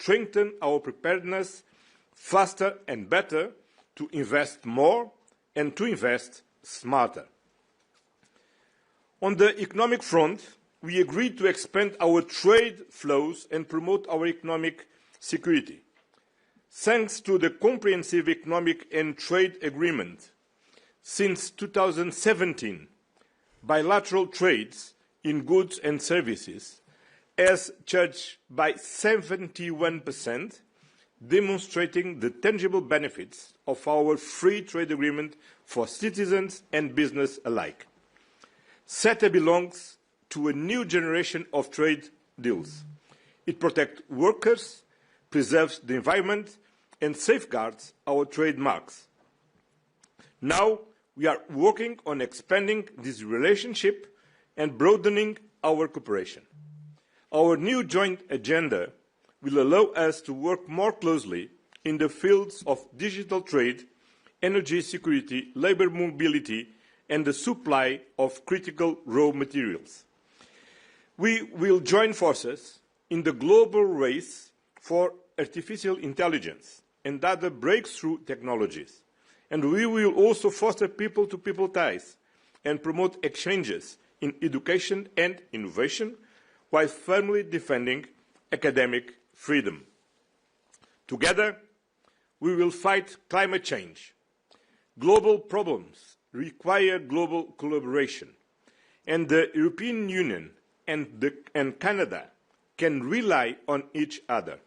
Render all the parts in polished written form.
strengthen our preparedness faster and better, to invest more and to invest smarter. On the economic front, we agreed to expand our trade flows and promote our economic security. Thanks to the Comprehensive Economic and Trade Agreement, since 2017, bilateral trades in goods and services has surged by 71%, demonstrating the tangible benefits of our free trade agreement for citizens and business alike. CETA belongs to a new generation of trade deals. It protects workers, preserves the environment, and safeguards our trademarks. Now, we are working on expanding this relationship and broadening our cooperation. Our new joint agenda will allow us to work more closely in the fields of digital trade, energy security, labour mobility, and the supply of critical raw materials. We will join forces in the global race for artificial intelligence and other breakthrough technologies. And we will also foster people-to-people ties and promote exchanges in education and innovation while firmly defending academic freedom. Together, we will fight climate change. Global problems require global collaboration, and the European Union and Canada can rely on each other.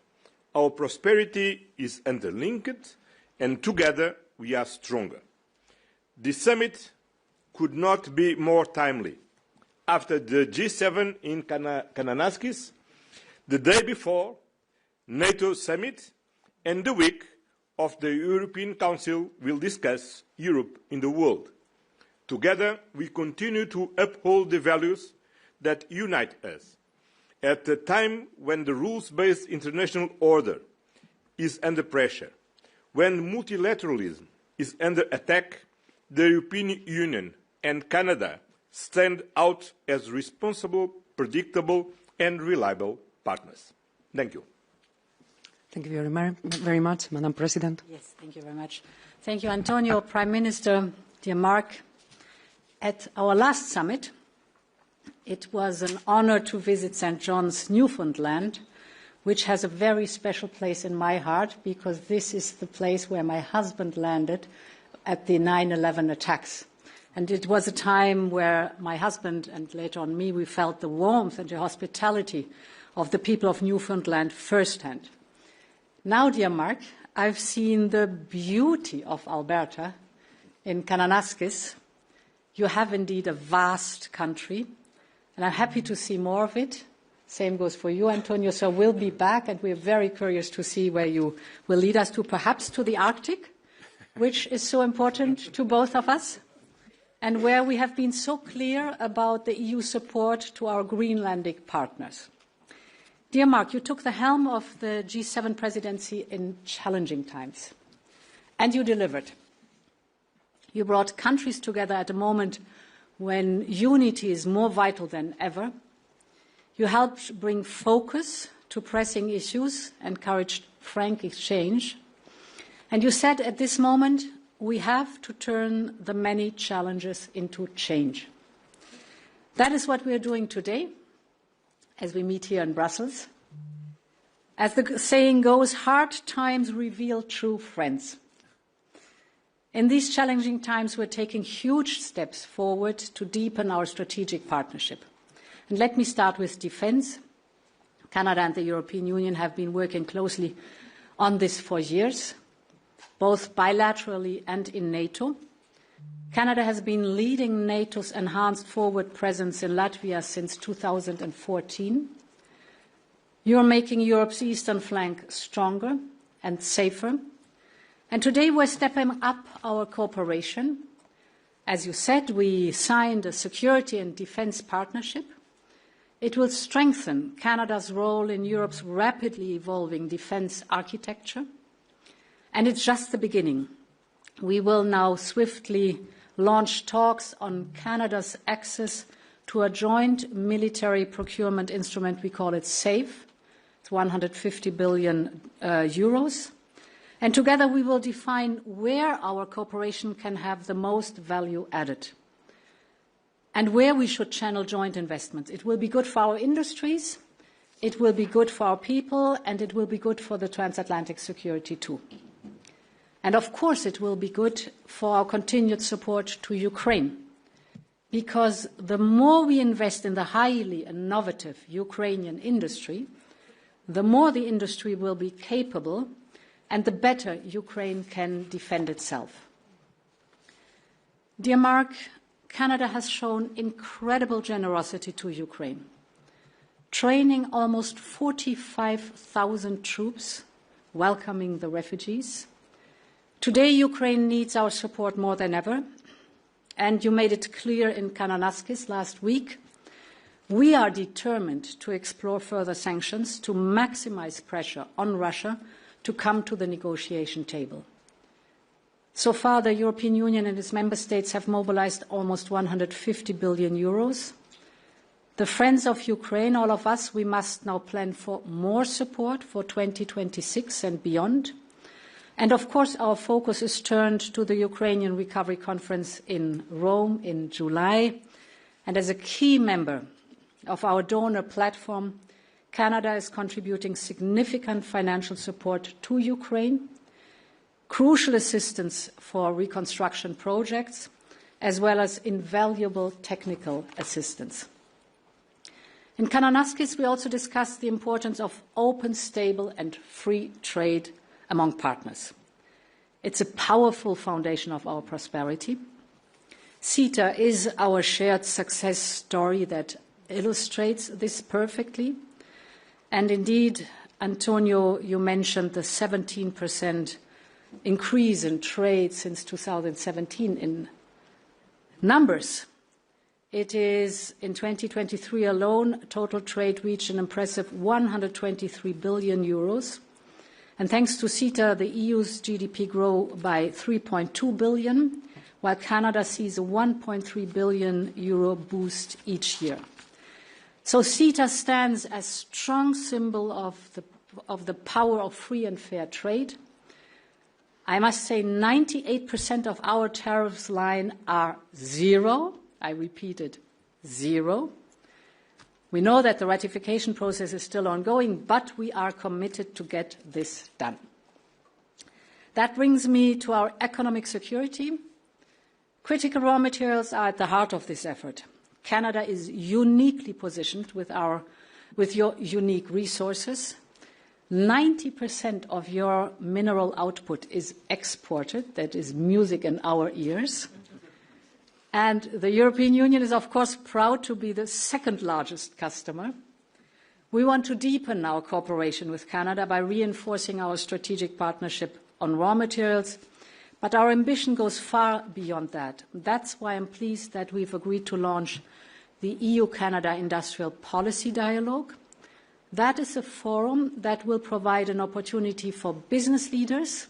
Our prosperity is interlinked, and together we are stronger. The summit could not be more timely. After the G7 in Kananaskis, the day before NATO summit, and the week of the European Council will discuss Europe in the world. Together, we continue to uphold the values that unite us. At a time when the rules-based international order is under pressure, when multilateralism is under attack, the European Union and Canada stand out as responsible, predictable, and reliable partners. Thank you. Thank you very much, Madam President. Yes, thank you very much. Thank you, Antonio. Prime Minister, dear Mark, at our last summit, it was an honor to visit St. John's, Newfoundland, which has a very special place in my heart because this is the place where my husband landed at the 9/11 attacks. And it was a time where my husband and later on me, we felt the warmth and the hospitality of the people of Newfoundland firsthand. Now, dear Mark, I've seen the beauty of Alberta in Kananaskis. You have indeed a vast country, and I'm happy to see more of it. Same goes for you, Antonio. So we'll be back, and we're very curious to see where you will lead us to, perhaps to the Arctic, which is so important to both of us, and where we have been so clear about the EU support to our Greenlandic partners. Dear Mark, you took the helm of the G7 presidency in challenging times, and you delivered. You brought countries together at a moment when unity is more vital than ever. You helped bring focus to pressing issues, encouraged frank exchange, and you said at this moment, we have to turn the many challenges into change. That is what we are doing today as we meet here in Brussels. As the saying goes, hard times reveal true friends. In these challenging times, we're taking huge steps forward to deepen our strategic partnership. And let me start with defense. Canada and the European Union have been working closely on this for years, both bilaterally and in NATO. Canada has been leading NATO's enhanced forward presence in Latvia since 2014. You're making Europe's eastern flank stronger and safer. And today we're stepping up our cooperation. As you said, we signed a security and defense partnership. It will strengthen Canada's role in Europe's rapidly evolving defense architecture. And it's just the beginning. We will now swiftly launch talks on Canada's access to a joint military procurement instrument. We call it SAFE. It's 150 billion euros. And together we will define where our cooperation can have the most value added and where we should channel joint investments. It will be good for our industries, it will be good for our people, and it will be good for the transatlantic security too. And of course it will be good for our continued support to Ukraine, because the more we invest in the highly innovative Ukrainian industry, the more the industry will be capable and the better Ukraine can defend itself. Dear Mark, Canada has shown incredible generosity to Ukraine, training almost 45,000 troops, welcoming the refugees. Today, Ukraine needs our support more than ever, and you made it clear in Kananaskis last week. We are determined to explore further sanctions to maximize pressure on Russia to come to the negotiation table. So far, the European Union and its member states have mobilized almost 150 billion euros. The friends of Ukraine, all of us, we must now plan for more support for 2026 and beyond. And of course, our focus is turned to the Ukrainian Recovery Conference in Rome in July. And as a key member of our donor platform, Canada is contributing significant financial support to Ukraine, crucial assistance for reconstruction projects, as well as invaluable technical assistance. In Kananaskis, we also discussed the importance of open, stable, and free trade among partners. It's a powerful foundation of our prosperity. CETA is our shared success story that illustrates this perfectly. And indeed, Antonío, you mentioned the 17% increase in trade since 2017 in numbers. It is, in 2023 alone, total trade reached an impressive 123 billion euros. And thanks to CETA, the EU's GDP grew by 3.2 billion, while Canada sees a 1.3 billion euro boost each year. So CETA stands as a strong symbol of the power of free and fair trade. I must say 98% of our tariffs line are zero. I repeated, zero. We know that the ratification process is still ongoing, but we are committed to get this done. That brings me to our economic security. Critical raw materials are at the heart of this effort. Canada is uniquely positioned with your unique resources. 90% of your mineral output is exported. That is music in our ears. And the European Union is, of course, proud to be the second largest customer. We want to deepen our cooperation with Canada by reinforcing our strategic partnership on raw materials. But our ambition goes far beyond that. That's why I'm pleased that we've agreed to launch the EU-Canada Industrial Policy Dialogue. That is a forum that will provide an opportunity for business leaders,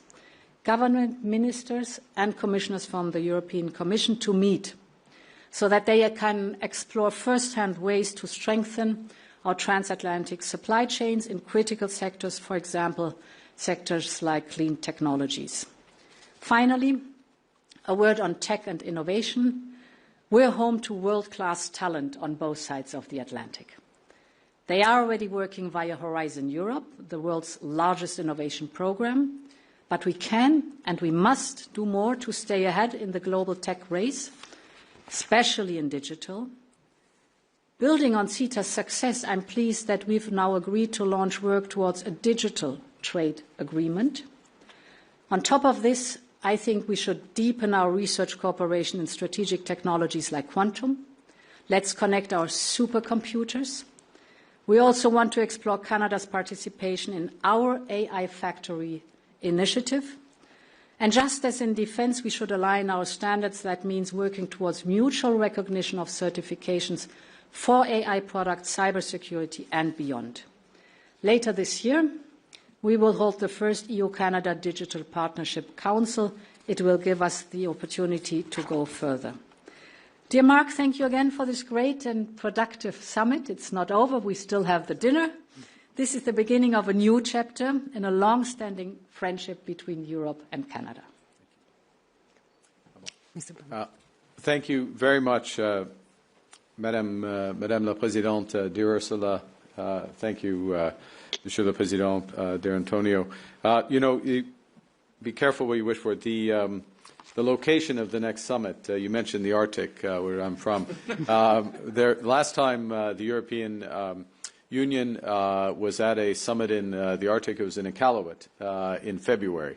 government ministers, and commissioners from the European Commission to meet so that they can explore first-hand ways to strengthen our transatlantic supply chains in critical sectors, for example, sectors like clean technologies. Finally, a word on tech and innovation. We're home to world-class talent on both sides of the Atlantic. They are already working via Horizon Europe, the world's largest innovation program, but we can and we must do more to stay ahead in the global tech race, especially in digital. Building on CETA's success, I'm pleased that we've now agreed to launch work towards a digital trade agreement. On top of this, I think we should deepen our research cooperation in strategic technologies like quantum. Let's connect our supercomputers. We also want to explore Canada's participation in our AI Factory initiative. And just as in defense, we should align our standards. That means working towards mutual recognition of certifications for AI products, cybersecurity, and beyond. Later this year, we will hold the first EU-Canada Digital Partnership Council. It will give us the opportunity to go further. Dear Mark, thank you again for this great and productive summit. It's not over. We still have the dinner. This is the beginning of a new chapter in a long-standing friendship between Europe and Canada. Thank you very much, Madame la Présidente, dear Ursula. Thank you, Monsieur le Président, dear Antonio. Be careful what you wish for. The location of the next summit, you mentioned the Arctic, where I'm from. Last time the European Union was at a summit in the Arctic, it was in Iqaluit in February,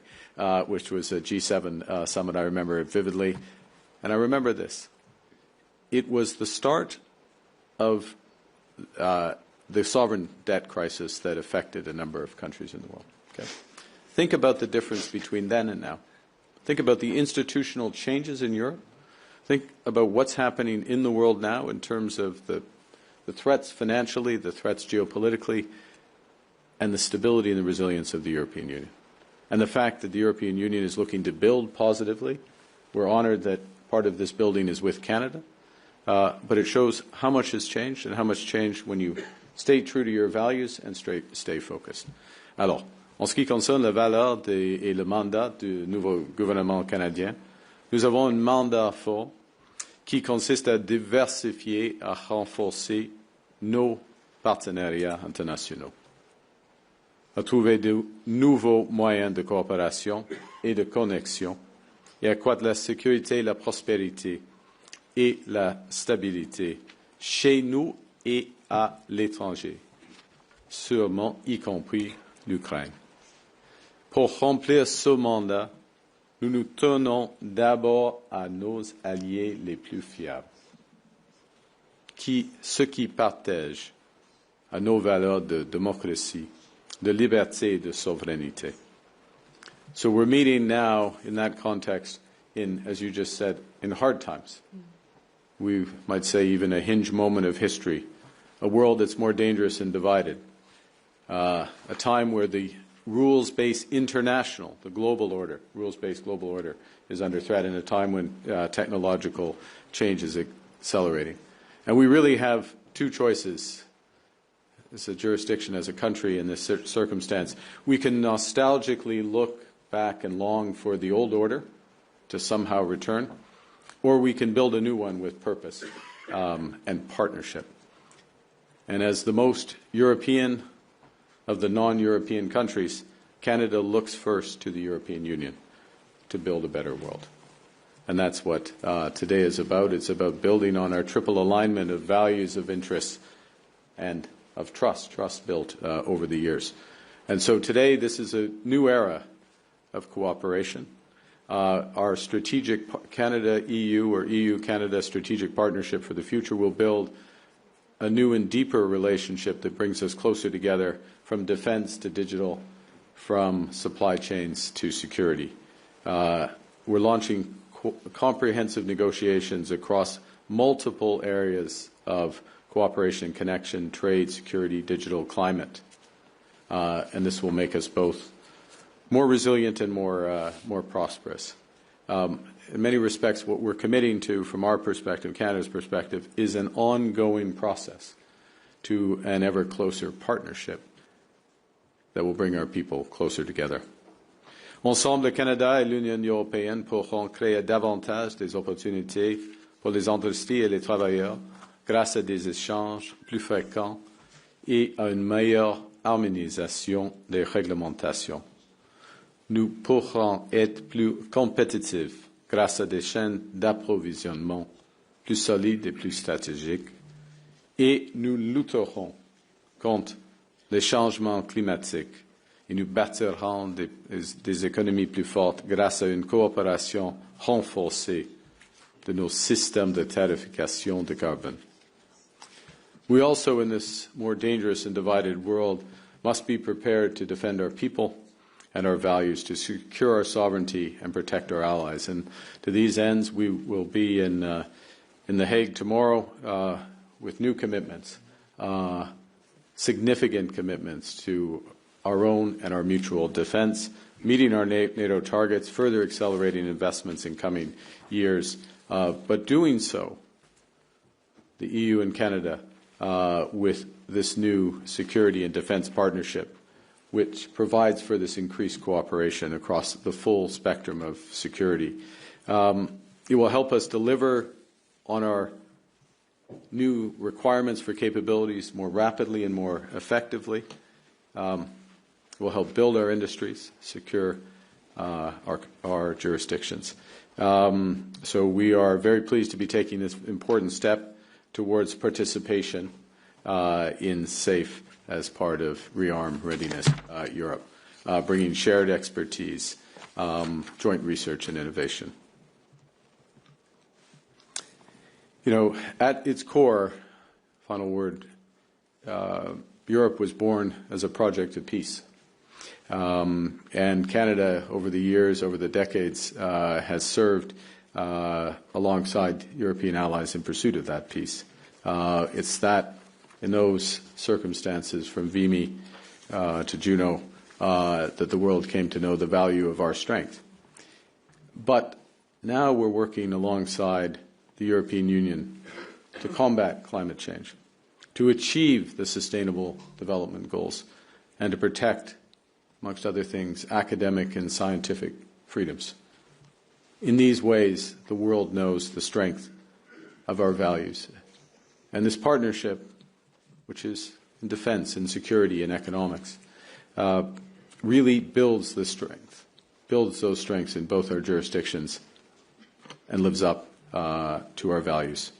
which was a G7 summit. I remember it vividly. And I remember this. It was the start of the sovereign debt crisis that affected a number of countries in the world. Okay? Think about the difference between then and now. Think about the institutional changes in Europe. Think about what's happening in the world now in terms of the threats financially, the threats geopolitically, and the stability and the resilience of the European Union. And the fact that the European Union is looking to build positively. We're honored that part of this building is with Canada. But it shows how much has changed and how much changed when you stay true to your values and stay focused. Alors, en ce qui concerne la valeur et le mandat du nouveau gouvernement canadien, nous avons un mandat fort qui consiste à diversifier, à renforcer nos partenariats internationaux, à trouver de nouveaux moyens de coopération et de connexion et accroître la sécurité, la prospérité et la stabilité chez nous et à l'étranger, sûrement y compris l'Ukraine. Pour remplir ce mandat, nous nous tenons d'abord à nos alliés les plus fiables, ceux qui partagent à nos valeurs de démocratie, de liberté et de souveraineté. So we're meeting now in that context in, as you just said, in hard times. We might say even a hinge moment of history, a world that's more dangerous and divided, a time where the rules-based international, the global order, rules-based global order is under threat, in a time when technological change is accelerating. And we really have two choices as a jurisdiction, as a country in this circumstance. We can nostalgically look back and long for the old order to somehow return, or we can build a new one with purpose and partnership. And as the most European of the non-European countries, Canada looks first to the European Union to build a better world. And that's what today is about. It's about building on our triple alignment of values, of interests, and of trust built over the years. And so today, this is a new era of cooperation. Our strategic Canada-EU or EU-Canada strategic partnership for the future will build a new and deeper relationship that brings us closer together, from defense to digital, from supply chains to security. We're launching comprehensive negotiations across multiple areas of cooperation, connection, trade, security, digital, climate. And this will make us both more resilient and more prosperous. In many respects, what we're committing to, from our perspective, Canada's perspective, is an ongoing process to an ever closer partnership that will bring our people closer together. Ensemble, le Canada et l'Union européenne pourront créer davantage des opportunités pour les industries et les travailleurs grâce à des échanges plus fréquents et à une meilleure harmonisation des réglementations. Nous pourrons être plus compétitifs grâce à des chaînes d'approvisionnement plus solides et plus stratégiques, et nous lutterons contre les changements climatiques et nous bâtirons des économies plus fortes grâce à une coopération renforcée de nos systèmes de tarification de carbone. We also, in this more dangerous and divided world, must be prepared to defend our people and our values, to secure our sovereignty and protect our allies. And to these ends, we will be in The Hague tomorrow with new commitments, significant commitments to our own and our mutual defense, meeting our NATO targets, further accelerating investments in coming years, but doing so, the EU and Canada with this new security and defense partnership, which provides for this increased cooperation across the full spectrum of security. It will help us deliver on our new requirements for capabilities more rapidly and more effectively. It will help build our industries, secure our jurisdictions. So we are very pleased to be taking this important step towards participation in SAFE as part of Rearm Readiness Europe, bringing shared expertise, joint research and innovation. You know, at its core, final word, Europe was born as a project of peace. And Canada, over the years, over the decades, has served alongside European allies in pursuit of that peace. It's that, in those circumstances, from Vimy to Juno, that the world came to know the value of our strength. But now we're working alongside the European Union to combat climate change, to achieve the Sustainable Development Goals, and to protect, amongst other things, academic and scientific freedoms. In these ways, the world knows the strength of our values. And this partnership, which is in defense and security and economics, really builds the strength, builds those strengths in both our jurisdictions and lives up to our values.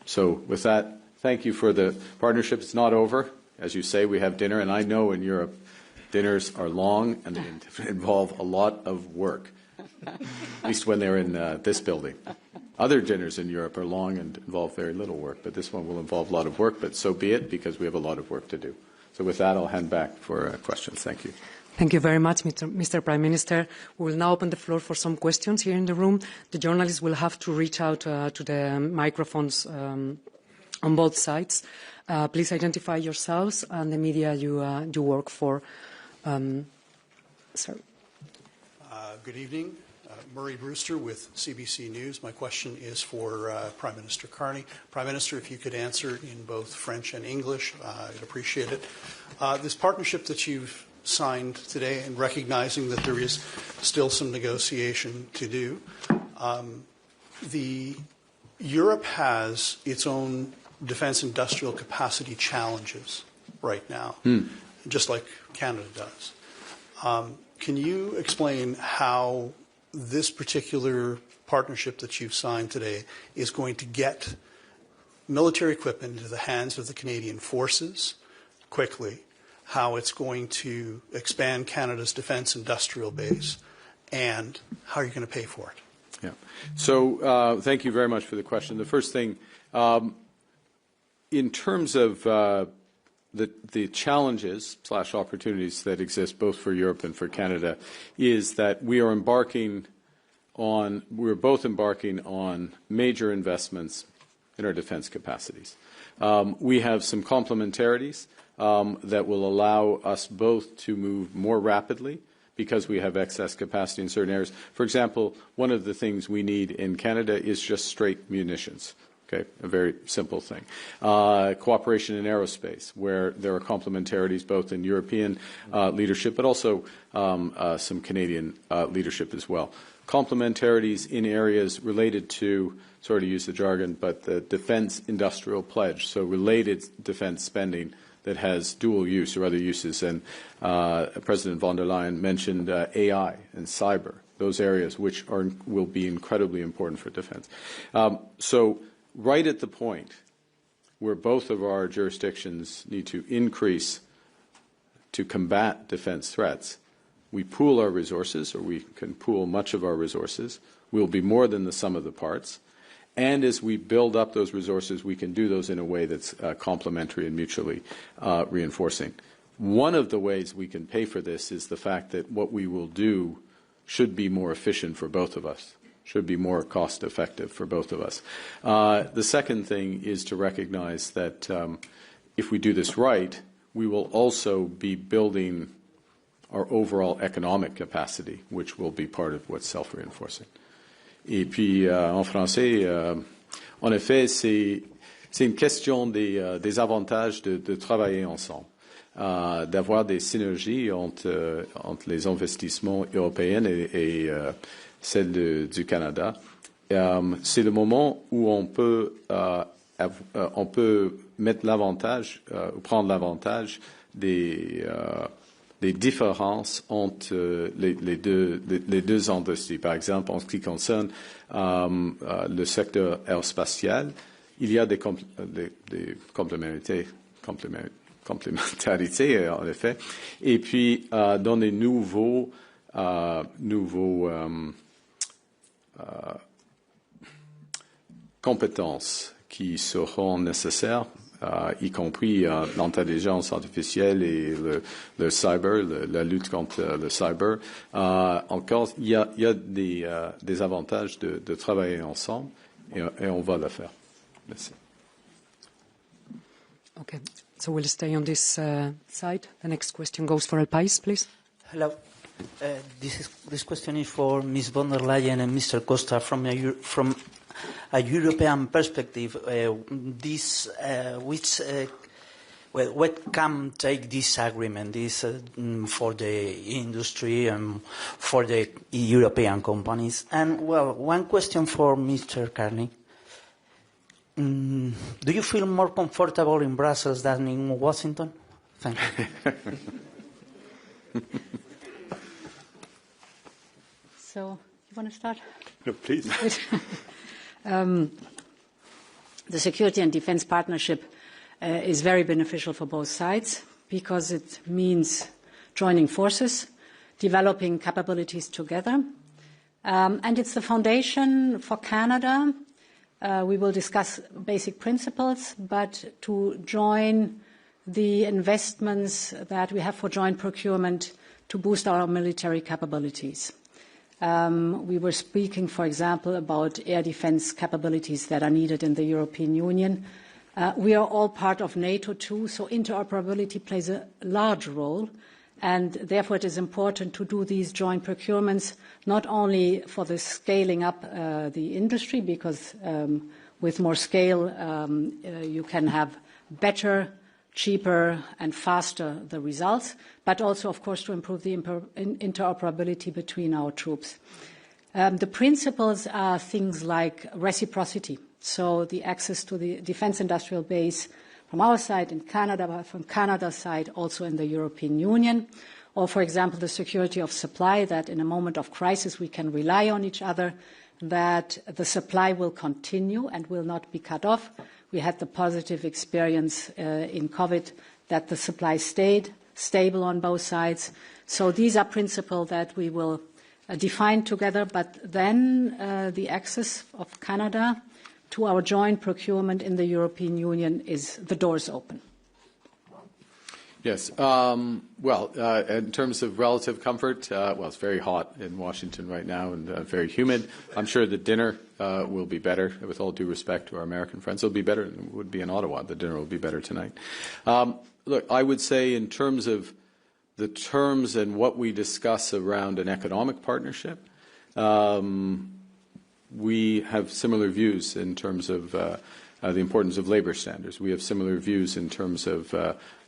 So with that, thank you for the partnership. It's not over. As you say, we have dinner, and I know in Europe dinners are long and they involve a lot of work, at least when they're in this building. Other dinners in Europe are long and involve very little work, but this one will involve a lot of work, but so be it, because we have a lot of work to do. So with that, I'll hand back for questions. Thank you. Thank you very much, Mr. Prime Minister. We will now open the floor for some questions here in the room. The journalists will have to reach out to the microphones on both sides. Please identify yourselves and the media you work for. Sir. Good evening. Murray Brewster with CBC News. My question is for Prime Minister Carney. Prime Minister, if you could answer in both French and English, I'd appreciate it. This partnership that you've signed today, and recognizing that there is still some negotiation to do, Europe has its own defense industrial capacity challenges right now, just like Canada does. Can you explain how this particular partnership that you've signed today is going to get military equipment into the hands of the Canadian forces quickly, how it's going to expand Canada's defense industrial base, and how are you going to pay for it? Yeah. So thank you very much for the question. The first thing, in terms of the challenges / opportunities that exist both for Europe and for Canada, is that we're both embarking on major investments in our defense capacities. We have some complementarities that will allow us both to move more rapidly because we have excess capacity in certain areas. For example, one of the things we need in Canada is just straight munitions. Okay, a very simple thing. Cooperation in aerospace, where there are complementarities both in European leadership, but also some Canadian leadership as well. Complementarities in areas related to, sorry to use the jargon, but the defense industrial pledge, so related defense spending that has dual use or other uses. And President von der Leyen mentioned AI and cyber, those areas which will be incredibly important for defense. So right at the point where both of our jurisdictions need to increase to combat defense threats, we pool our resources, or we can pool much of our resources. We'll be more than the sum of the parts. And as we build up those resources, we can do those in a way that's complementary and mutually reinforcing. One of the ways we can pay for this is the fact that what we will do should be more efficient for both of us, should be more cost-effective for both of us. The second thing is to recognize that if we do this right, we will also be building our overall economic capacity, which will be part of what's self-reinforcing. Et puis, en français, en effet, C'est une question des avantages de travailler ensemble, d'avoir des synergies entre les investissements européens et celles du Canada. C'est le moment où on peut mettre l'avantage, ou prendre l'avantage des différences entre les deux industries. Par exemple, en ce qui concerne le secteur aérospatial, il y a des complémentarités, en effet. Et puis, dans les nouveaux compétences qui seront nécessaires, y compris l'intelligence artificielle et le cyber, la lutte contre le cyber. Encore, il y a des avantages de travailler ensemble et on va le faire. Merci. Okay, so we'll stay on this side. The next question goes for El País, please. Hello. This question is for Ms. von der Leyen and Mr. Costa from a European perspective. What can take this agreement for the industry and for the European companies? And, well, one question for Mr. Karní. Do you feel more comfortable in Brussels than in Washington? Thank you. So, you want to start? No, please. The security and defense partnership is very beneficial for both sides because it means joining forces, developing capabilities together. And it's the foundation for Canada. We will discuss basic principles, but to join the investments that we have for joint procurement to boost our military capabilities. We were speaking, for example, about air defense capabilities that are needed in the European Union. We are all part of NATO too, so interoperability plays a large role, and therefore it is important to do these joint procurements not only for the scaling up the industry, because with more scale you can have better, cheaper and faster the results, but also, of course, to improve the interoperability between our troops. The principles are things like reciprocity, so the access to the defense industrial base from our side in Canada, but from Canada's side also in the European Union, or, for example, the security of supply, that in a moment of crisis we can rely on each other, that the supply will continue and will not be cut off. We had the positive experience in COVID that the supply stayed stable on both sides. So these are principles that we will define together, but then the access of Canada to our joint procurement in the European Union is the doors open. Yes. Well, in terms of relative comfort, well, it's very hot in Washington right now and very humid. I'm sure the dinner will be better, with all due respect to our American friends. It'll be better than it would be in Ottawa. The dinner will be better tonight. Look, I would say in terms of the terms and what we discuss around an economic partnership, we have similar views in terms of the importance of labor standards. We have similar views in terms of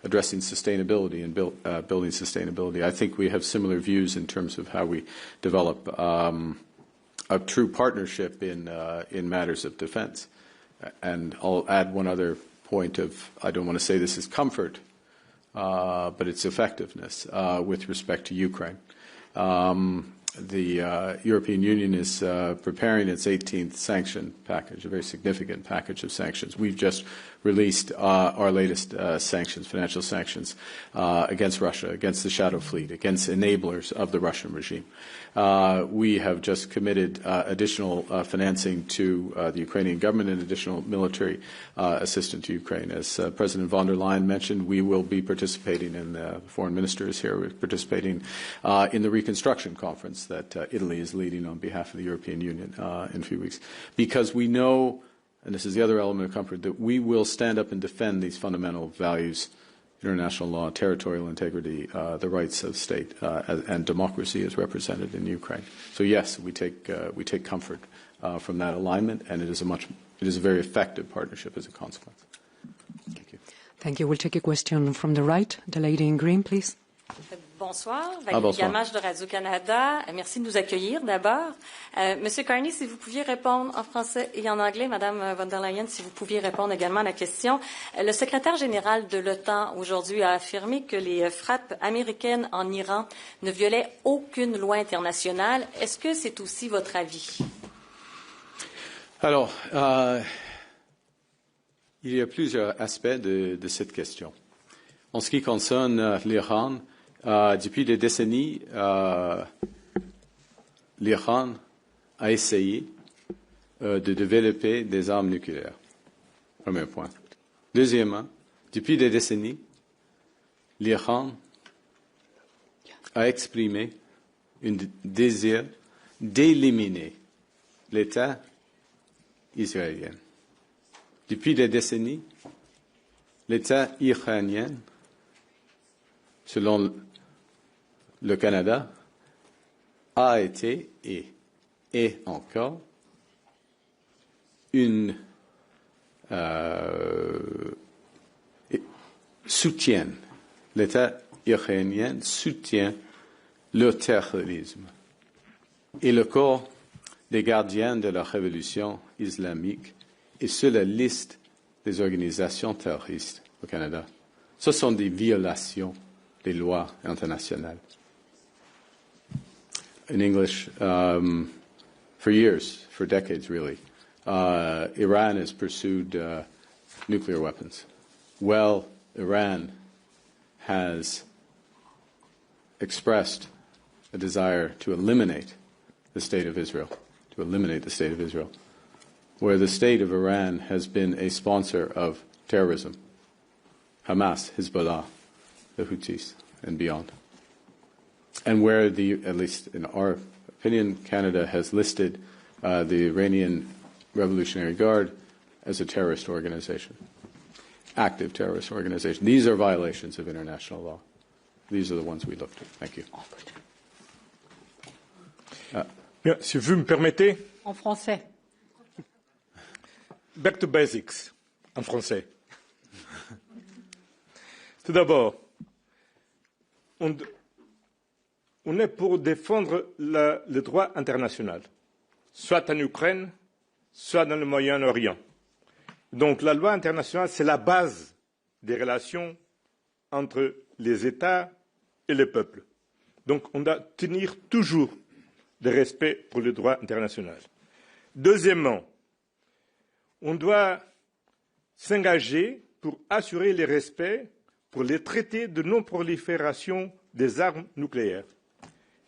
addressing sustainability and building sustainability. I think we have similar views in terms of how we develop a true partnership in matters of defense. And I'll add one other point of, I don't want to say this is comfort, but it's effectiveness with respect to Ukraine. The European Union is preparing its 18th sanction package, a very significant package of sanctions. We've just released our latest sanctions, financial sanctions, against Russia, against the Shadow Fleet, against enablers of the Russian regime. We have just committed additional financing to the Ukrainian government and additional military assistance to Ukraine. As President von der Leyen mentioned, we will be participating in the foreign ministers here. We're participating in the reconstruction conference that Italy is leading on behalf of the European Union in a few weeks, because we know, and this is the other element of comfort, that we will stand up and defend these fundamental values international law, territorial integrity, the rights of state, and democracy is represented in Ukraine. So yes, we take comfort from that alignment, and it is a very effective partnership as a consequence. Thank you. Thank you. We'll take a question from the right. The lady in green, please. Bonsoir, Valérie Gamache de Radio-Canada. Merci de nous accueillir d'abord. Monsieur Karni, si vous pouviez répondre en français et en anglais, Madame von der Leyen, si vous pouviez répondre également à la question. Le secrétaire général de l'OTAN aujourd'hui a affirmé que les frappes américaines en Iran ne violaient aucune loi internationale. Est-ce que c'est aussi votre avis? Alors, il y a plusieurs aspects de cette question. En ce qui concerne l'Iran, depuis des décennies, l'Iran a essayé de développer des armes nucléaires. Premier point. Deuxièmement, depuis des décennies, l'Iran a exprimé un désir d'éliminer l'État israélien. Depuis des décennies, l'État iranien, selon le Canada, a été et est encore soutient, l'État iranien soutient le terrorisme. Et le corps des gardiens de la révolution islamique est sur la liste des organisations terroristes au Canada. Ce sont des violations des lois internationales. In English, for years, for decades really, Iran has pursued nuclear weapons. Well, Iran has expressed a desire to eliminate the state of Israel, where the state of Iran has been a sponsor of terrorism, Hamas, Hezbollah, the Houthis, and beyond. And where at least in our opinion, Canada has listed the Iranian Revolutionary Guard as a terrorist organization, active terrorist organization. These are violations of international law. These are the ones we looked at. Thank you. Bien, si vous me permettez. En français. Back to basics, en français. Tout d'abord, on est pour défendre le droit international, soit en Ukraine, soit dans le Moyen-Orient. Donc la loi internationale, c'est la base des relations entre les États et les peuples. Donc on doit tenir toujours de respect pour le droit international. Deuxièmement, on doit s'engager pour assurer le respect pour les traités de non-prolifération des armes nucléaires.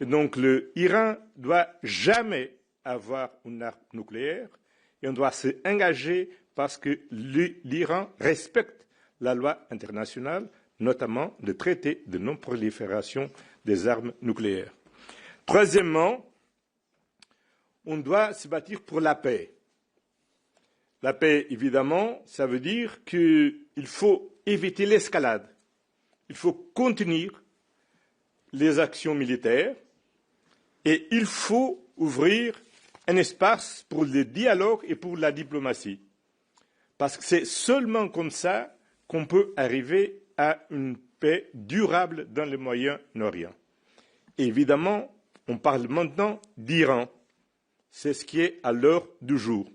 Et donc l'Iran ne doit jamais avoir une arme nucléaire et on doit s'engager parce que l'Iran respecte la loi internationale, notamment le traité de non-prolifération des armes nucléaires. Troisièmement, on doit se bâtir pour la paix. La paix, évidemment, ça veut dire qu'il faut éviter l'escalade. Il faut contenir les actions militaires et il faut ouvrir un espace pour le dialogue et pour la diplomatie. Parce que c'est seulement comme ça qu'on peut arriver à une paix durable dans le Moyen-Orient. Évidemment, on parle maintenant d'Iran. C'est ce qui est à l'heure du jour.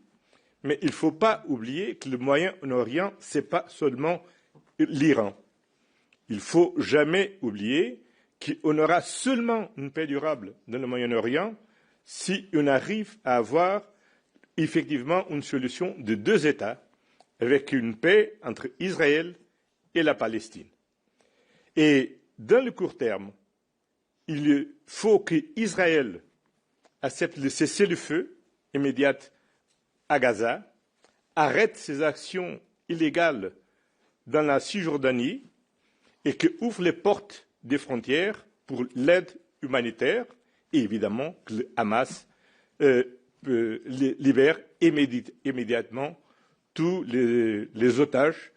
Mais il ne faut pas oublier que le Moyen-Orient, ce n'est pas seulement l'Iran. Il ne faut jamais oublier qu'on aura seulement une paix durable dans le Moyen-Orient si on arrive à avoir effectivement une solution de deux États avec une paix entre Israël et la Palestine. Et dans le court terme, il faut qu'Israël accepte le cessez-le-feu immédiat à Gaza, arrête ses actions illégales dans la Cisjordanie et qu'ouvre les portes des frontières pour l'aide humanitaire et évidemment que le Hamas libère immédiatement tous les otages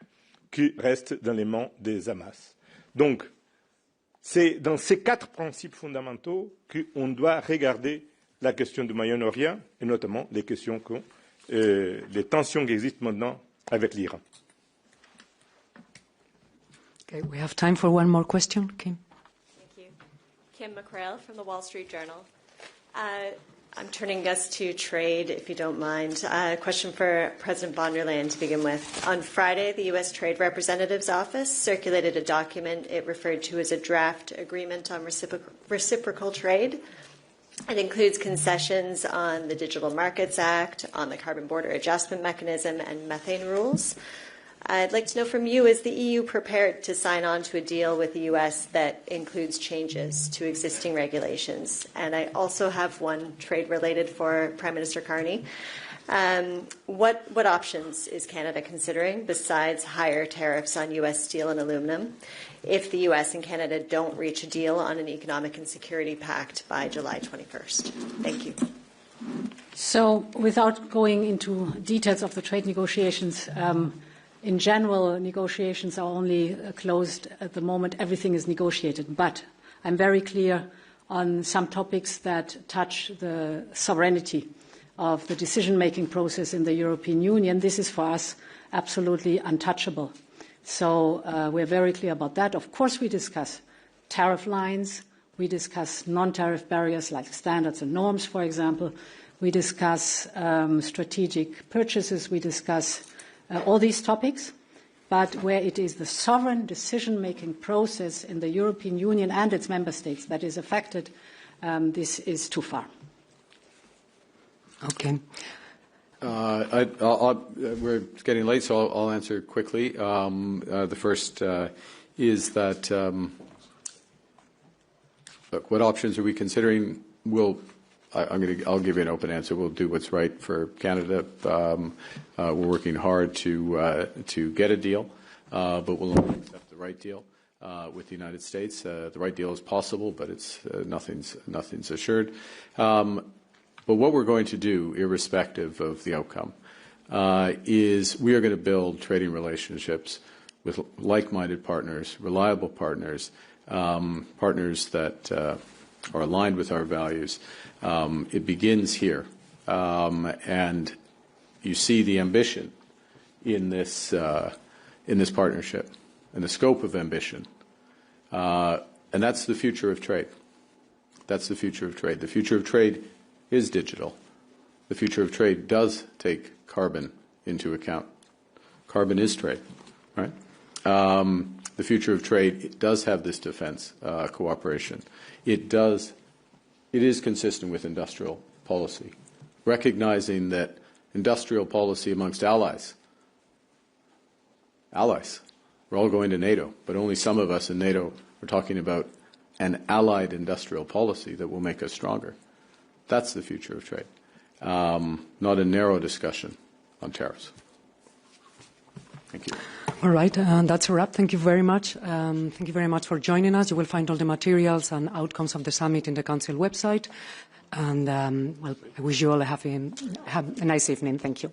qui restent dans les mains des Hamas. Donc, c'est dans ces 4 principes fondamentaux qu'on doit regarder la question du Moyen-Orient et notamment les questions les tensions qui existent maintenant avec l'Iran. Okay, we have time for one more question. Kim. Thank you. Kim McCrail from the Wall Street Journal. I'm turning us to trade, if you don't mind. A question for President von der Leyen to begin with. On Friday, the U.S. Trade Representative's Office circulated a document it referred to as a draft agreement on reciprocal trade. It includes concessions on the Digital Markets Act, on the Carbon Border Adjustment Mechanism, and methane rules. I'd like to know from you, is the EU prepared to sign on to a deal with the U.S. that includes changes to existing regulations? And I also have one trade-related for Prime Minister Carney. What options is Canada considering besides higher tariffs on U.S. steel and aluminum if the U.S. and Canada don't reach a deal on an economic and security pact by July 21st? Thank you. So without going into details of the trade negotiations, in general, negotiations are only closed at the moment everything is negotiated. But I'm very clear on some topics that touch the sovereignty of the decision-making process in the European Union. This is for us absolutely untouchable. So we're very clear about that. Of course, we discuss tariff lines. We discuss non-tariff barriers like standards and norms, for example. We discuss strategic purchases. We discuss all these topics, but where it is the sovereign decision-making process in the European Union and its member states that is affected, this is too far. Okay. We're getting late, so I'll answer quickly. The first is that, look, what options are we considering? I'll give you an open answer. We'll do what's right for Canada. We're working hard to get a deal, but we'll only accept the right deal with the United States. The right deal is possible, but it's nothing's assured. But what we're going to do, irrespective of the outcome, is we are going to build trading relationships with like-minded partners, reliable partners, partners that are aligned with our values. It begins here, and you see the ambition in this partnership and the scope of ambition, and that's the future of trade. That's the future of trade. The future of trade is digital. The future of trade does take carbon into account. Carbon is trade, right? The future of trade does have this defense cooperation. It is consistent with industrial policy, recognizing that industrial policy amongst allies, we're all going to NATO, but only some of us in NATO are talking about an allied industrial policy that will make us stronger. That's the future of trade, not a narrow discussion on tariffs. Thank you. All right, that's a wrap. Thank you very much. Thank you very much for joining us. You will find all the materials and outcomes of the summit in the Council website. And well, I wish you all have a nice evening. Thank you.